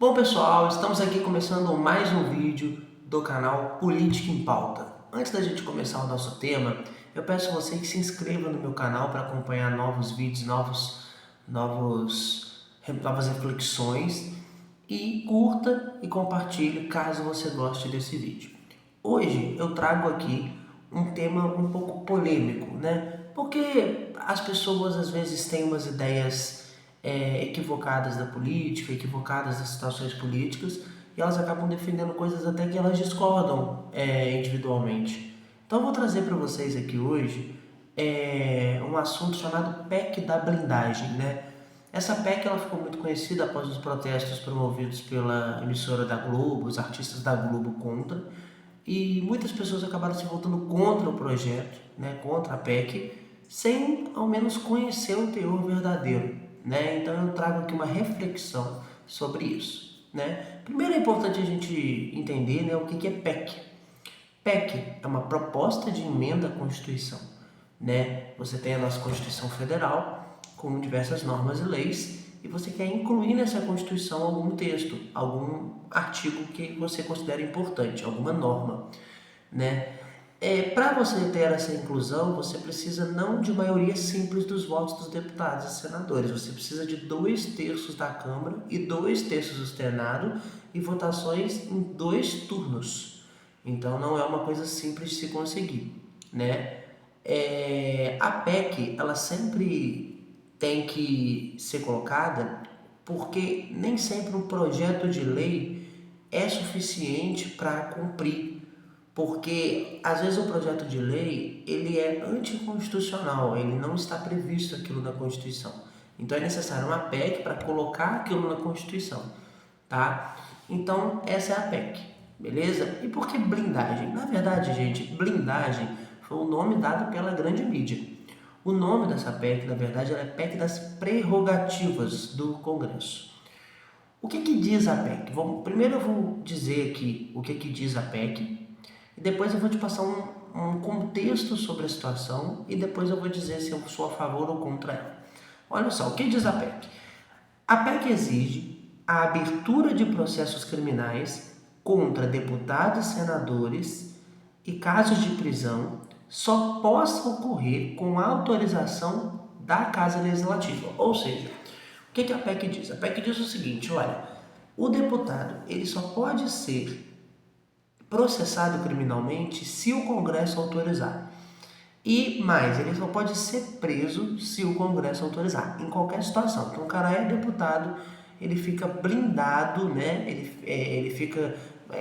Bom pessoal, estamos aqui começando mais um vídeo do canal Política em Pauta. Antes da gente começar o nosso tema, eu peço a você que se inscreva no meu canal para acompanhar novos vídeos, novas reflexões e curta e compartilhe caso você goste desse vídeo. Hoje eu trago aqui um tema um pouco polêmico, né? Porque as pessoas às vezes têm umas ideias equivocadas da política, equivocadas das situações políticas, e elas acabam defendendo coisas até que elas discordam individualmente. Então eu vou trazer para vocês aqui hoje um assunto chamado PEC da blindagem, né? Essa PEC ela ficou muito conhecida após os protestos promovidos pela emissora da Globo, os artistas da Globo contra, e muitas pessoas acabaram se voltando contra o projeto, né, contra a PEC, sem ao menos conhecer o teor verdadeiro, né? Então eu trago aqui uma reflexão sobre isso, né? Primeiro é importante a gente entender, né, o que é PEC. PEC é uma proposta de emenda à Constituição, né? Você tem a nossa Constituição Federal com diversas normas e leis e você quer incluir nessa Constituição algum texto, algum artigo que você considera importante, alguma norma, né? Para você ter essa inclusão, você precisa não de maioria simples dos votos dos deputados e senadores, você precisa de 2/3 da Câmara e 2/3 do Senado e votações em 2 turnos. Então não é uma coisa simples de se conseguir, né? A PEC, ela sempre tem que ser colocada porque nem sempre um projeto de lei é suficiente para cumprir, porque às vezes o projeto de lei ele é anticonstitucional, ele não está previsto aquilo na Constituição. Então é necessário uma PEC para colocar aquilo na Constituição, tá? Então essa é a PEC, beleza? E por que blindagem? Na verdade, gente, blindagem foi o nome dado pela grande mídia. O nome dessa PEC, na verdade, ela é PEC das prerrogativas do Congresso. O que diz a PEC? Primeiro eu vou dizer aqui o que diz a PEC e depois eu vou te passar um contexto sobre a situação e depois eu vou dizer se eu sou a favor ou contra ela. Olha só, o que diz a PEC? A PEC exige a abertura de processos criminais contra deputados e senadores e casos de prisão só possa ocorrer com autorização da Casa Legislativa. Ou seja, o que a PEC diz? A PEC diz o seguinte, olha, o deputado ele só pode ser processado criminalmente se o Congresso autorizar. E mais, ele só pode ser preso se o Congresso autorizar, em qualquer situação. Então o cara é deputado, ele fica blindado, né? Ele fica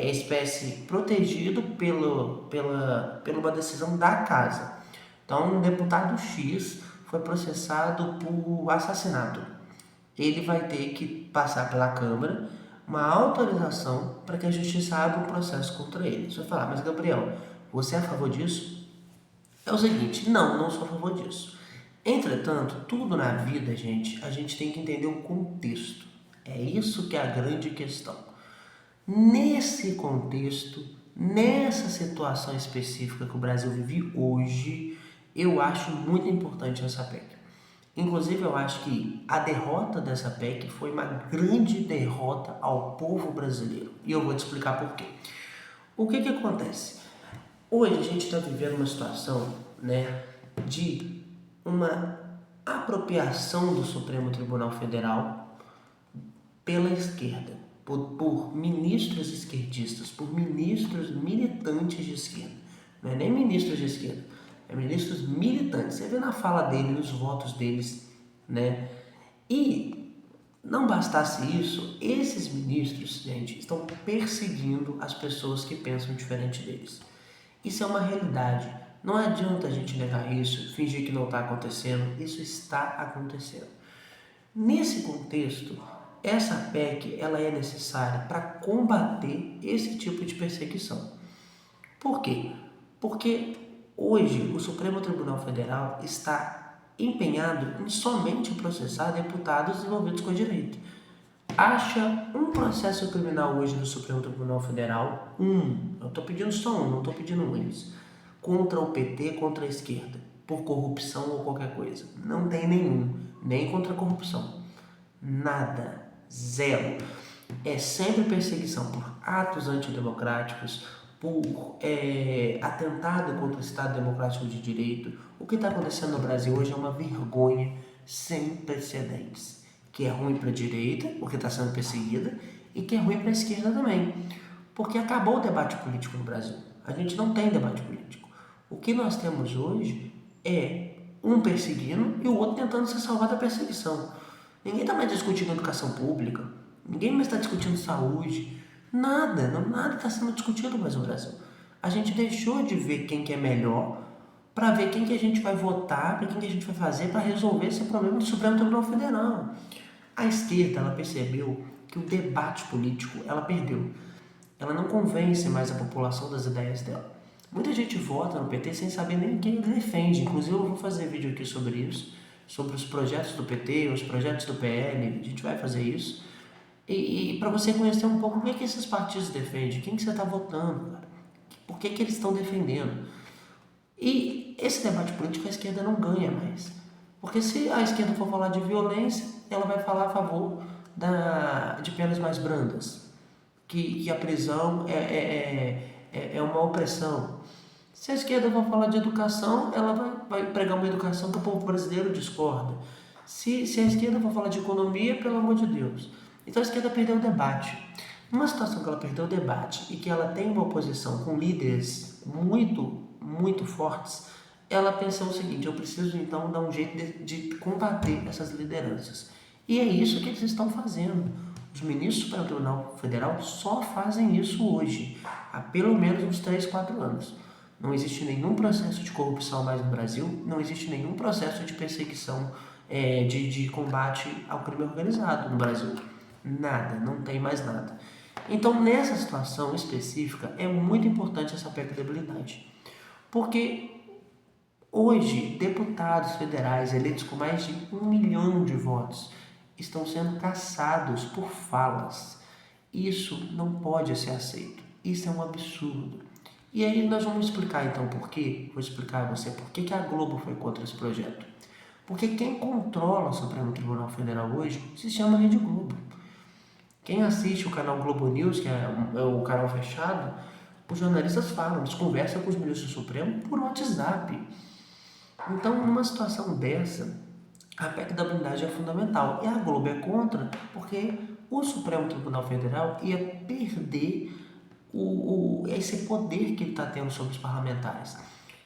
espécie protegido pela uma decisão da casa. Então um deputado X foi processado por assassinato. Ele vai ter que passar pela Câmara uma autorização para que a Justiça abra um processo contra ele. Você vai falar, mas Gabriel, você é a favor disso? É o seguinte, não sou a favor disso. Entretanto, tudo na vida, gente, a gente tem que entender o contexto. É isso que é a grande questão. Nesse contexto, nessa situação específica que o Brasil vive hoje, eu acho muito importante essa PEC. Inclusive, eu acho que a derrota dessa PEC foi uma grande derrota ao povo brasileiro. E eu vou te explicar por quê. O que acontece? Hoje a gente está vivendo uma situação, né, de uma apropriação do Supremo Tribunal Federal pela esquerda, por ministros esquerdistas, por ministros militantes de esquerda. Não é nem ministros de esquerda, é ministros militantes. Você vê na fala dele, nos votos deles, né? E não bastasse isso, esses ministros, gente, estão perseguindo as pessoas que pensam diferente deles. Isso é uma realidade. Não adianta a gente negar isso, fingir que não está acontecendo. Isso está acontecendo. Nesse contexto, essa PEC ela é necessária para combater esse tipo de perseguição. Por quê? Porque hoje o Supremo Tribunal Federal está empenhado em somente processar deputados envolvidos com direito. Acha um processo criminal hoje no Supremo Tribunal Federal, eu estou pedindo só não estou pedindo muitos, contra o PT, contra a esquerda, por corrupção ou qualquer coisa. Não tem nenhum, nem contra a corrupção. Nada, zero. é sempre perseguição por atos antidemocráticos, por atentado contra o Estado Democrático de Direito. O que está acontecendo no Brasil hoje é uma vergonha sem precedentes, que é ruim para a direita, porque está sendo perseguida, e que é ruim para a esquerda também, porque acabou o debate político no Brasil. A gente não tem debate político. O que nós temos hoje é um perseguindo e o outro tentando se salvar da perseguição. Ninguém está mais discutindo educação pública, ninguém mais está discutindo saúde, nada está sendo discutido mais no Brasil. A gente deixou de ver quem que é melhor para ver quem que a gente vai votar, para quem que a gente vai fazer para resolver esse problema do Supremo Tribunal Federal. A esquerda, ela percebeu que o debate político, ela perdeu. Ela não convence mais a população das ideias dela. Muita gente vota no PT sem saber nem quem ele defende. Inclusive eu vou fazer vídeo aqui sobre isso, sobre os projetos do PT, os projetos do PL, a gente vai fazer isso. E para você conhecer um pouco o que esses partidos defendem, quem que você está votando, cara? Por que eles estão defendendo. E esse debate político a esquerda não ganha mais. Porque se a esquerda for falar de violência, ela vai falar a favor de penas mais brandas, que a prisão é uma opressão. Se a esquerda for falar de educação, ela vai pregar uma educação que o povo brasileiro discorda. Se a esquerda for falar de economia, pelo amor de Deus. Então a esquerda perdeu o debate. Numa situação que ela perdeu o debate e que ela tem uma oposição com líderes muito fortes, ela pensou o seguinte: eu preciso então dar um jeito de combater essas lideranças. E é isso que eles estão fazendo. Os ministros do Supremo Tribunal Federal só fazem isso hoje, há pelo menos uns 3, 4 anos. Não existe nenhum processo de corrupção mais no Brasil, não existe nenhum processo de perseguição, de combate ao crime organizado no Brasil. Nada, não tem mais nada. Então, nessa situação específica, é muito importante essa aplicabilidade. Porque hoje, deputados federais eleitos com mais de 1 milhão de votos estão sendo caçados por falas. Isso não pode ser aceito. Isso é um absurdo. E aí nós vamos explicar então por quê. Vou explicar a você por que a Globo foi contra esse projeto. Porque quem controla o Supremo Tribunal Federal hoje se chama Rede Globo. Quem assiste o canal Globo News, que é o canal fechado, os jornalistas falam, eles conversam com os ministros do Supremo por WhatsApp. Então, numa situação dessa, a PEC da blindagem é fundamental. E a Globo é contra porque o Supremo Tribunal Federal ia perder esse poder que ele está tendo sobre os parlamentares.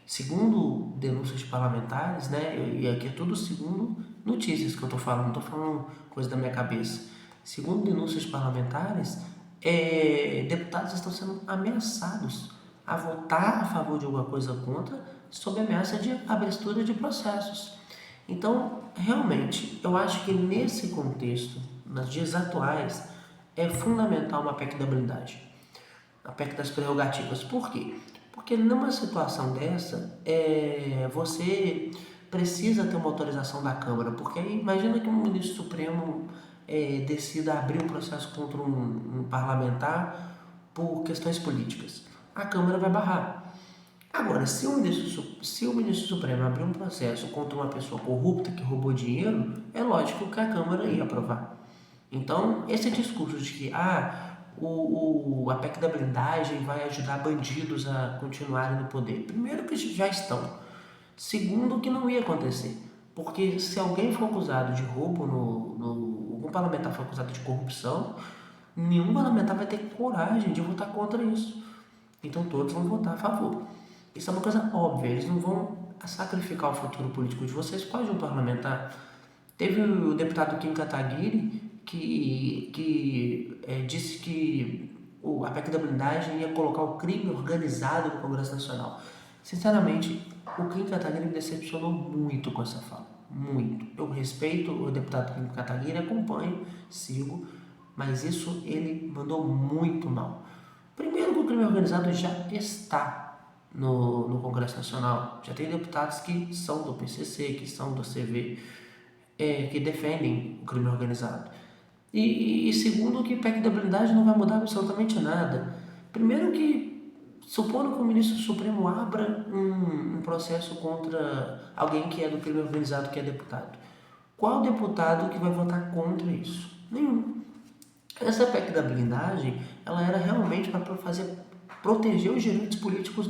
Segundo denúncias de parlamentares, né, e aqui é tudo segundo notícias que eu estou falando, não estou falando coisa da minha cabeça. Segundo denúncias parlamentares, deputados estão sendo ameaçados a votar a favor de alguma coisa contra, sob ameaça de abertura de processos. Então, realmente, eu acho que nesse contexto, nos dias atuais, é fundamental uma PEC da blindagem, a PEC das prerrogativas. Por quê? Porque numa situação dessa, você precisa ter uma autorização da Câmara, porque aí, imagina que um ministro supremo decida abrir um processo contra um parlamentar por questões políticas. A Câmara vai barrar. Agora, se o ministro Supremo abrir um processo contra uma pessoa corrupta que roubou dinheiro, é lógico que a Câmara ia aprovar. Então, esse discurso de que a PEC da blindagem vai ajudar bandidos a continuarem no poder. Primeiro, que já estão. Segundo, que não ia acontecer. Porque se alguém for acusado de roubo, algum parlamentar for acusado de corrupção, nenhum parlamentar vai ter coragem de votar contra isso. Então todos vão votar a favor. Isso é uma coisa óbvia, eles não vão sacrificar o futuro político de vocês por causa de um parlamentar. Teve o deputado Kim Kataguiri que disse que a PEC da blindagem ia colocar o crime organizado no Congresso Nacional. Sinceramente, o Kim Kataguiri me decepcionou muito com essa fala. Muito. Eu respeito o deputado Kim Kataguiri, acompanho, sigo, mas isso ele mandou muito mal. Primeiro que o crime organizado já está no Congresso Nacional. Já tem deputados que são do PCC, que são do CV, que defendem o crime organizado. E segundo que a PEC da blindagem não vai mudar absolutamente nada. Primeiro que, supondo que o ministro Supremo abra um processo contra alguém que é do crime organizado, que é deputado. Qual deputado que vai votar contra isso? Nenhum. Essa PEC da blindagem, ela era realmente para proteger os direitos políticos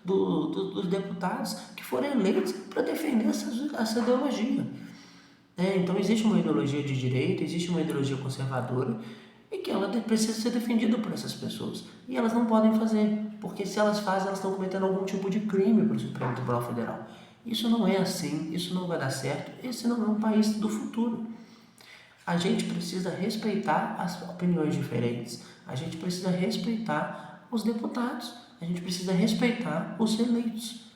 dos deputados que foram eleitos para defender essa ideologia. Então existe uma ideologia de direita, existe uma ideologia conservadora e que ela precisa ser defendida por essas pessoas. E elas não podem fazer, porque se elas fazem, elas estão cometendo algum tipo de crime para o Supremo Tribunal Federal. Isso não é assim, isso não vai dar certo, esse não é um país do futuro. A gente precisa respeitar as opiniões diferentes, a gente precisa respeitar os deputados, a gente precisa respeitar os eleitos.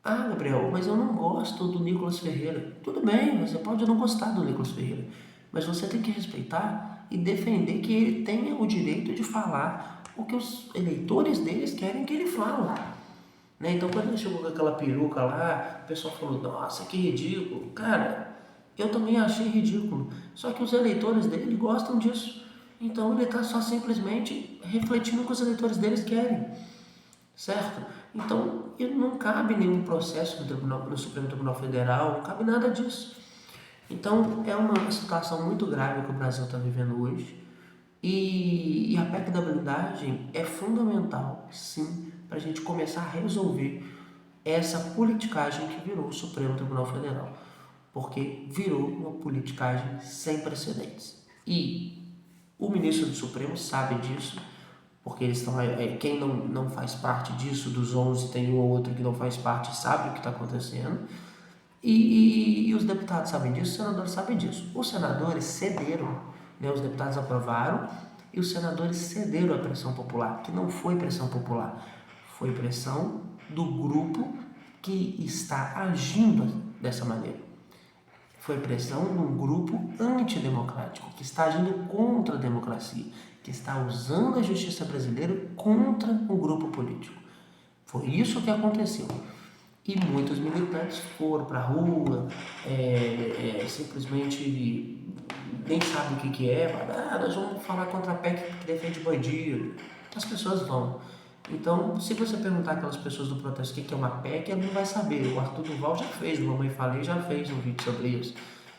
Ah, Gabriel, mas eu não gosto do Nicolas Ferreira. Tudo bem, você pode não gostar do Nicolas Ferreira, mas você tem que respeitar e defender que ele tenha o direito de falar o que os eleitores deles querem que ele fale. Então, quando ele chegou com aquela peruca lá, o pessoal falou, nossa, que ridículo. Cara, eu também achei ridículo. Só que os eleitores dele gostam disso. Então, ele está só simplesmente refletindo o que os eleitores deles querem. Certo? Então, não cabe nenhum processo no Supremo Tribunal Federal, não cabe nada disso. Então, é uma situação muito grave que o Brasil está vivendo hoje. E a PEC da blindagem é fundamental, sim, para a gente começar a resolver essa politicagem que virou o Supremo Tribunal Federal. Porque virou uma politicagem sem precedentes. E o ministro do Supremo sabe disso, porque eles estão, quem não faz parte disso, dos 11, tem um ou outro que não faz parte, sabe o que está acontecendo. E os deputados sabem disso, os senadores sabem disso. Os senadores cederam, os deputados aprovaram e os senadores cederam à pressão popular, que não foi pressão popular, foi pressão do grupo que está agindo dessa maneira. Foi pressão de um grupo antidemocrático, que está agindo contra a democracia, que está usando a justiça brasileira contra um grupo político. Foi isso que aconteceu. E muitos militantes foram para a rua, simplesmente nem sabem o que é, nós vamos falar contra a PEC que defende bandido. As pessoas vão. Então, se você perguntar aquelas pessoas do protesto o que é uma PEC, ela não vai saber. O Arthur Duval já fez, do Mamãe Falei já fez um vídeo sobre isso.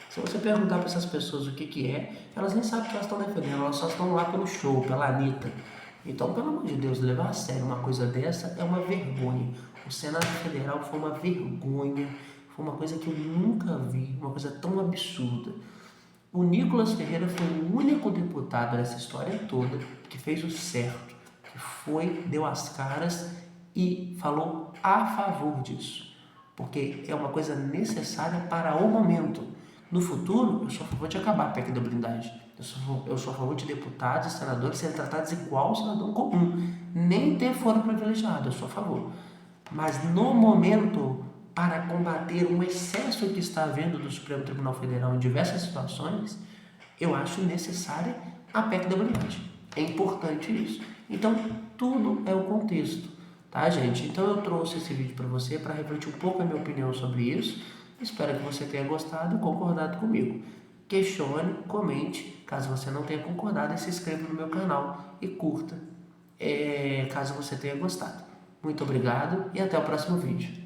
Se você perguntar para essas pessoas o que é, elas nem sabem o que elas estão defendendo, elas só estão lá pelo show, pela Anitta. Então, pelo amor de Deus, levar a sério uma coisa dessa é uma vergonha. O Senado Federal foi uma vergonha, foi uma coisa que eu nunca vi, uma coisa tão absurda. O Nicolas Ferreira foi o único deputado dessa história toda que fez o certo, que foi, deu as caras e falou a favor disso, porque é uma coisa necessária para o momento. No futuro, eu sou a favor de acabar a PEC da blindagem. Eu sou a favor de deputados e senadores serem tratados igual ao cidadão comum, nem ter foro privilegiado, eu sou a favor. Mas no momento, para combater um excesso que está havendo do Supremo Tribunal Federal em diversas situações, eu acho necessária a PEC da blindagem. É importante isso. Então, tudo é o contexto, tá, gente? Então, eu trouxe esse vídeo para você para refletir um pouco a minha opinião sobre isso. Espero que você tenha gostado e concordado comigo. Questione, comente, caso você não tenha concordado, e se inscreva no meu canal e curta, caso você tenha gostado. Muito obrigado e até o próximo vídeo.